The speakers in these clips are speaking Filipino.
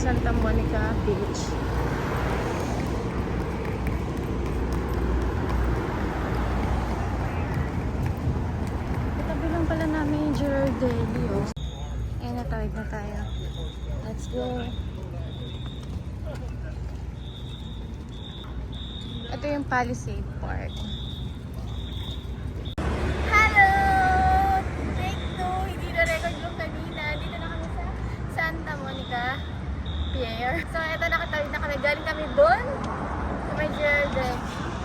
Santa Monica Beach. Katabi lang pala namin yung Girardelli. Ayan, natawid na tayo. Let's go. Ito yung Palisade Park. Hello! Take two! Hindi na record yung kanina. Dito na kami sa Santa Monica Pier. So, ito nakatawid na kami. Galing kami doon sa may Girardelli.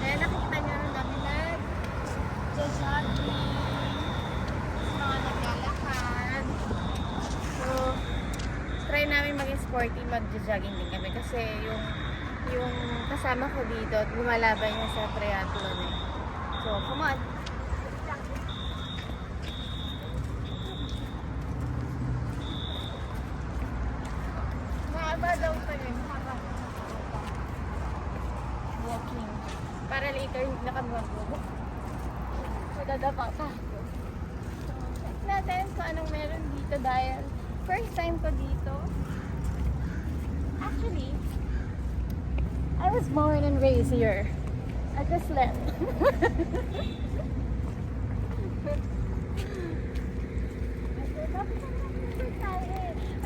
Ayan, nakikita nyo naman kami nag-jogging. Mga naglalakad. So, try namin maging sporty, mag-jogging din kami. Kasi yung kasama ko dito, lumalaban niya sa triathlon eh. So, come on! Mahaba daw pa rin. Mahaba. Walking. Para later, nakabago. Madadapa pa. Check natin kung anong meron dito dahil first time ko dito. Actually, I was born and raised here. I just left.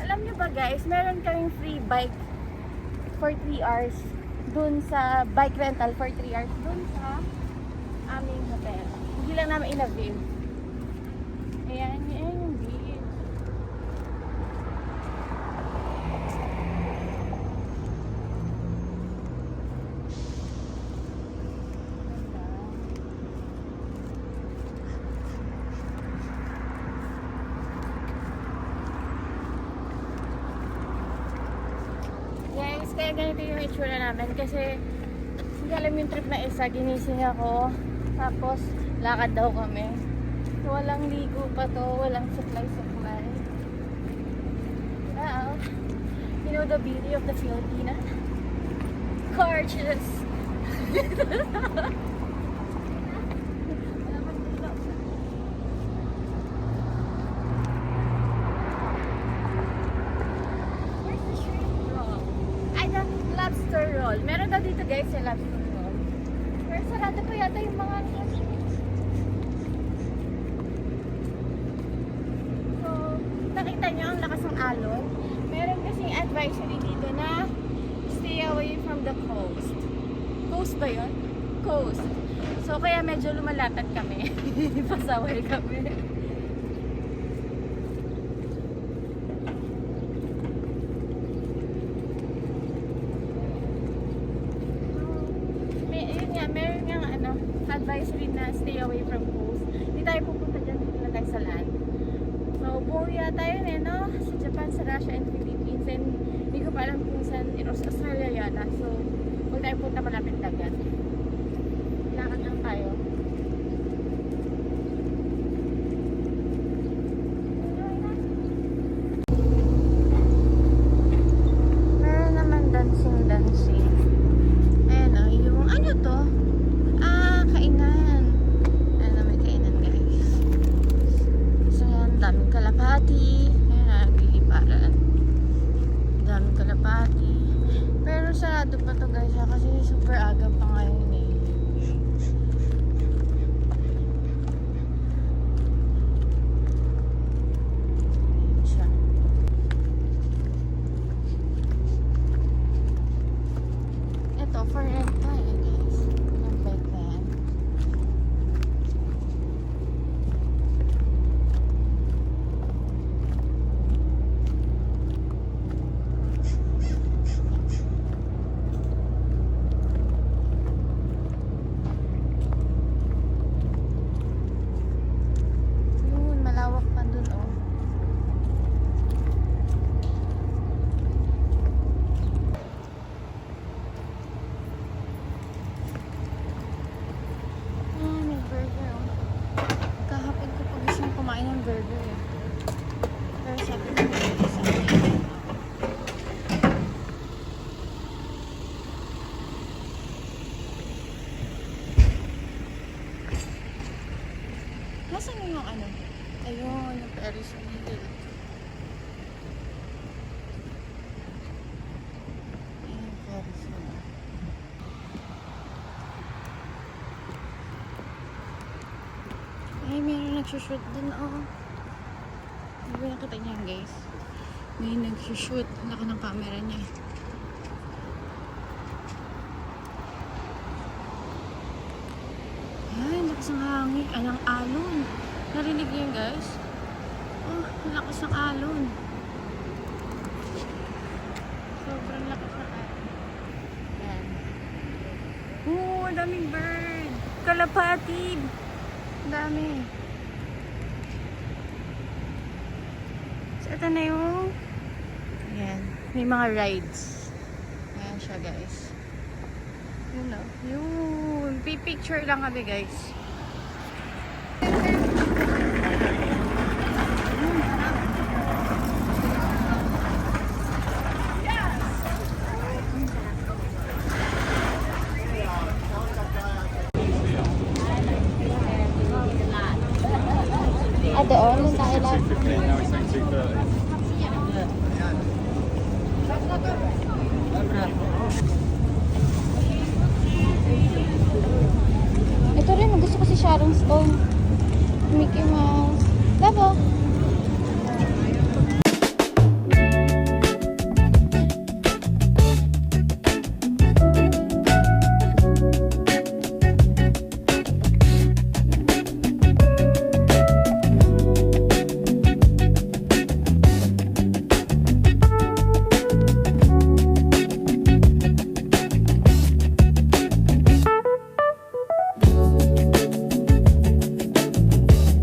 Alam niyo ba guys, meron kaming free bike for 3 hours dun sa bike rental for 3 hours dun sa aming hotel. Hindi lang namin in-avail. Ayan, yan yung beach. Guys, kaya ganito yung itsura namin kasi hindi alam yung trip na isa, ginising ako tapos lakad daw kami. So, walang ligo pa to, walang supply. Wow. You know the beauty of the Filipina? Gorgeous! Lobster roll. Meron daw dito guys yung lobster roll. Pero sarado pa yata yung mga so, nakita nyo ang lakas ng alon. Meron kasing advisory dito na stay away from the coast. Coast ba yun? Coast. So, kaya medyo lumalatad kami. Pasaway kami. Meron nga advisory na stay away from coast. Hindi tayo pupunta dyan, dito na tayo sa land. So, buo yata yun eh, no? Sa Japan, sa Russia, and Philippines. And hindi ko pa alam kung saan, Australia yata. So, huwag tayo punta malapit dagat. Lakad lang tayo. Meron naman dancing. Ayan o, yung ano to? Kainan. Ayan na, may kainan guys. So yan, daming kalapati. Ayan na, nagliliparan. Daming kalapati. Pero sarado pa to guys kasi super aga pa ngayon eh. Ayan siya. Ito, for rent pa eh guys. Yung bike na yan. Yun, malawak pa dun oh. May burger oh. Kahapon ko pa gustong kumain ng burger eh. Pero sabi ko sa akin. Nasaan yung ano? Ayun, yung Paris wheel. nagsushoot dun, oh. Hindi ba nakita niya yan, guys? May nagsushoot. Laki ng camera niya. Ay, lakas ng hangin. Ng alon. Narinig niyo yun, guys? Oh, lakas ng alon. Sobrang lakas ng alon. Yan. Oh, daming bird. Kalapatid. Dami. So, ito na yung ayan. May mga rides. Ayan siya, guys. Yun o. Yun. Picture lang kami, guys.